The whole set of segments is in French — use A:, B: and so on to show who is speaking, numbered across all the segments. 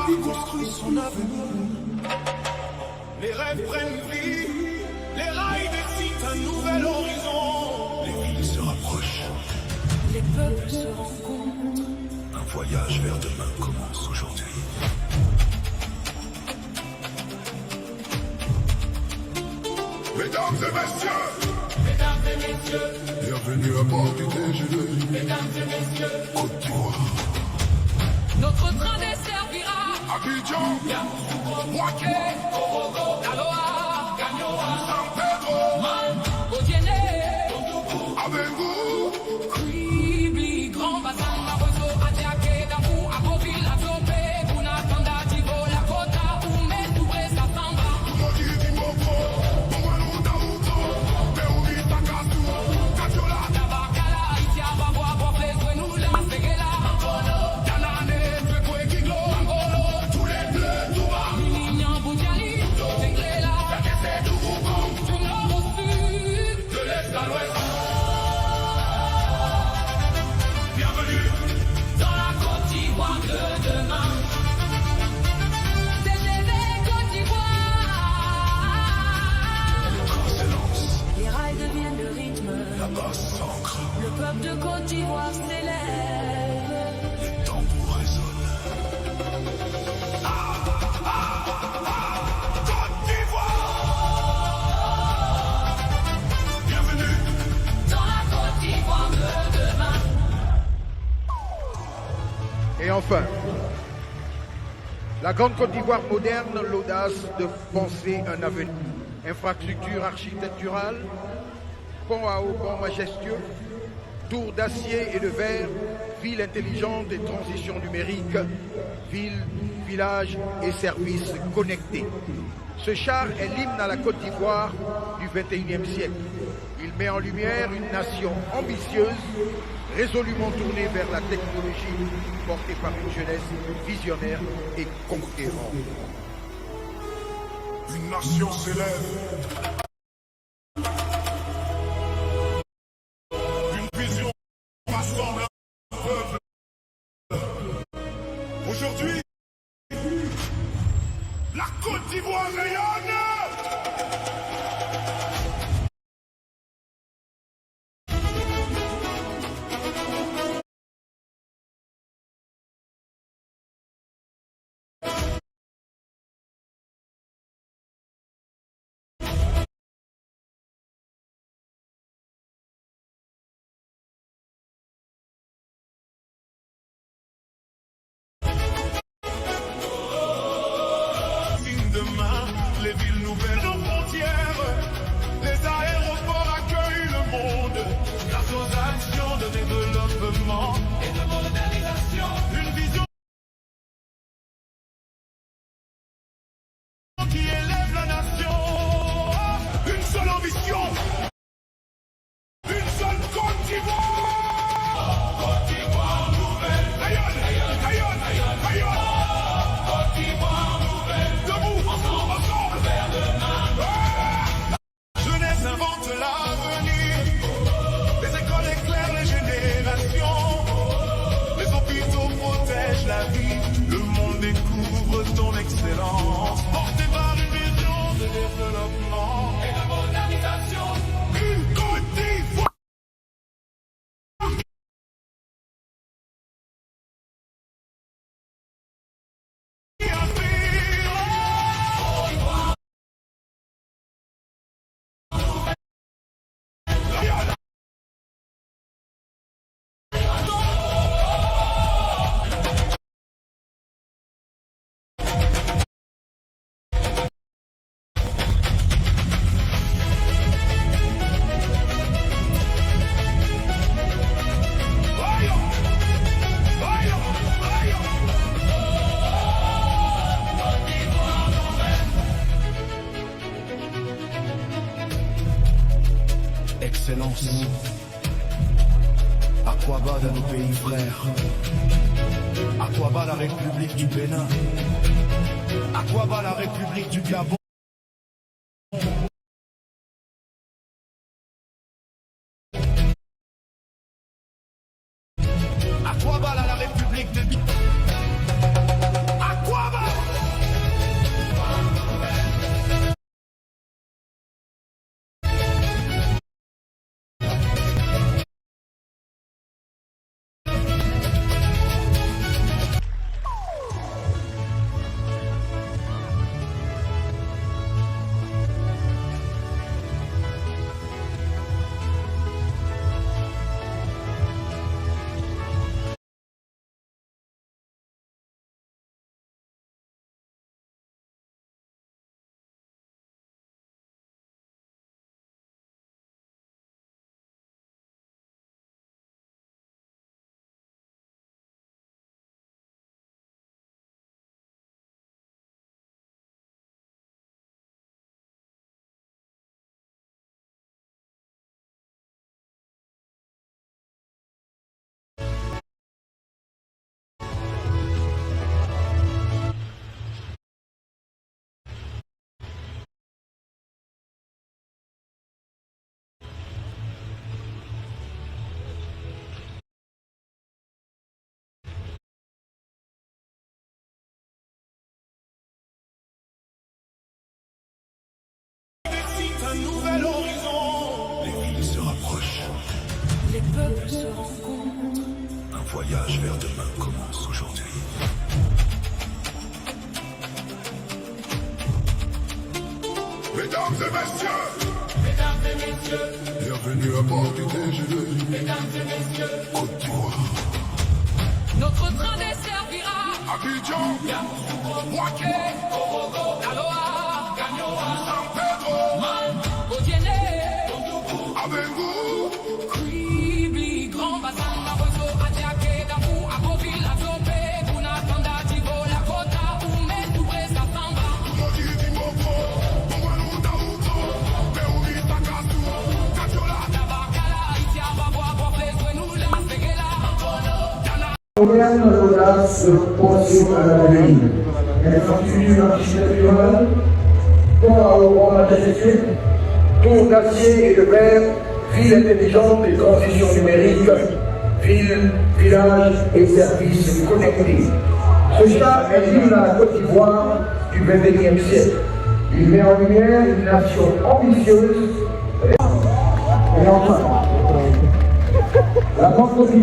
A: d'Ivoire construit son avenir. Les rêves prennent vie, les rails dessinent un nouvel horizon.
B: Les villes se rapprochent.
C: Les peuples se rencontrent.
B: Un voyage vers demain commence aujourd'hui.
A: Mesdames et messieurs,
B: Bienvenue à bord du déjeuner.
C: Mesdames et messieurs,
B: Côte d'Ivoire.
C: notre train desservira
A: Abidjan,
C: Moaké, Daloa,
A: San Pedro,
C: Odiene,
A: Abengu,
C: Kwibli, Grand Bassin, Marozo, Adiaké, Damou, Aboville, Atopé, Bunatanda, Divo, Lakota, Oumé, Touré, Safamba,
A: Modi Dimoko, Moualou Daouko, Meoumi Takasu, Kajola,
C: Tabakala, Itia, Babwa, Bofle, Zwenula, Segela,
A: Danane, Fekwe Kiglo, Angolo, tous les bleus, Touba,
C: Mignan, Boutiali, Tengrela,
A: c'est tout Gougon,
C: du nord au sud,
A: de l'est à l'ouest. Bienvenue,
C: dans la Côte d'Ivoire de demain. TGV Côte d'Ivoire.
B: Excellence.
C: Les rails deviennent le rythme.
B: La basse s'ancre.
C: Le peuple de Côte d'Ivoire s'élève.
B: Les tambours résonnent.
A: Côte d'Ivoire. Bienvenue,
C: Dans la Côte d'Ivoire de demain.
D: Et enfin, la Grande Côte d'Ivoire moderne, l'audace de penser un avenir. Infrastructure architecturale, pont à haut, pont majestueux, tours d'acier et de verre, ville intelligente et transition numérique, ville, village et services connectés. Ce char est l'hymne à la Côte d'Ivoire du XXIe siècle. Il met en lumière une nation ambitieuse, résolument tournée vers la technologie, portée par une jeunesse visionnaire et conquérante.
A: une nation s'élève. Une vision rassemble un peuple. Aujourd'hui, la Côte d'Ivoire rayonne. Demain, les villes nouvelles, nos frontières, les aéroports accueillent le monde, grâce aux actions de développement et de modernisation. Une vision qui élève la nation, une seule ambition, une seule Côte d'Ivoire. Côte d'Ivoire nouvelle, rayonne, rayonne, rayonne, rayonne, rayonne. Côte d'Ivoire nouvelle, debout, ensemble, vers demain. Jeunesse invente l'avenir, les écoles éclairent les générations, les hôpitaux protègent la vie, le monde découvre ton excellence, porté par une vision de développement et de modernisation. Une Côte d'Ivoire qui inspire.
E: Excellence, à quoi bas de nos pays frères? À quoi bas la République du Bénin? À quoi bas la République du Gabon? À quoi bas la République de... À quoi bas
B: voyage vers demain commence aujourd'hui.
A: Mesdames et messieurs,
B: Bienvenue à bord du TGV. Côte d'Ivoire.
C: Notre train desservira
A: Abidjan,
C: Waké, Daloa,
A: San Pedro,
C: Odiene,
A: Abengu,
C: Kwibli, Grand Bassin, Mabozo, Adjake, Dafou, Agoville, Azope, Bunatanda, Divo, Lakota, Oume, Touré, Safamba,
A: Modi Dimoko, Mouanou Daouko, Peoumi Takasu, Kachola,
C: Tabakala, Itia, Babwa, Bofle, Zwenula, Segela, Dana.
F: Moderne l'audace de penser à l'avenir. Infrastructure architecturale, pont à eau en matériel, tour d'acier et de verre, ville intelligente et transition numérique, ville, village et services connectés. Cela est la Côte d'Ivoire du XXIe siècle. Il met en lumière une nation ambitieuse et enfin, la Grande Côte d'Ivoire.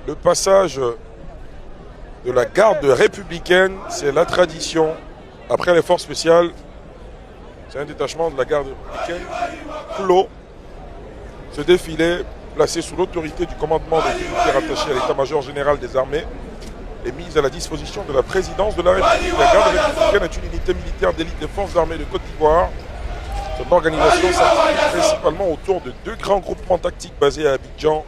G: Le passage de la garde républicaine, c'est la tradition. Après les forces spéciales, c'est un détachement de la garde républicaine. Clos ce défilé, placé sous l'autorité du commandement des unités rattachées à l'état-major général des armées, est mise à la disposition de la présidence de la République. La garde républicaine est une unité militaire d'élite des forces armées de Côte d'Ivoire. Son organisation s'articule principalement autour de deux grands groupements tactiques basés à Abidjan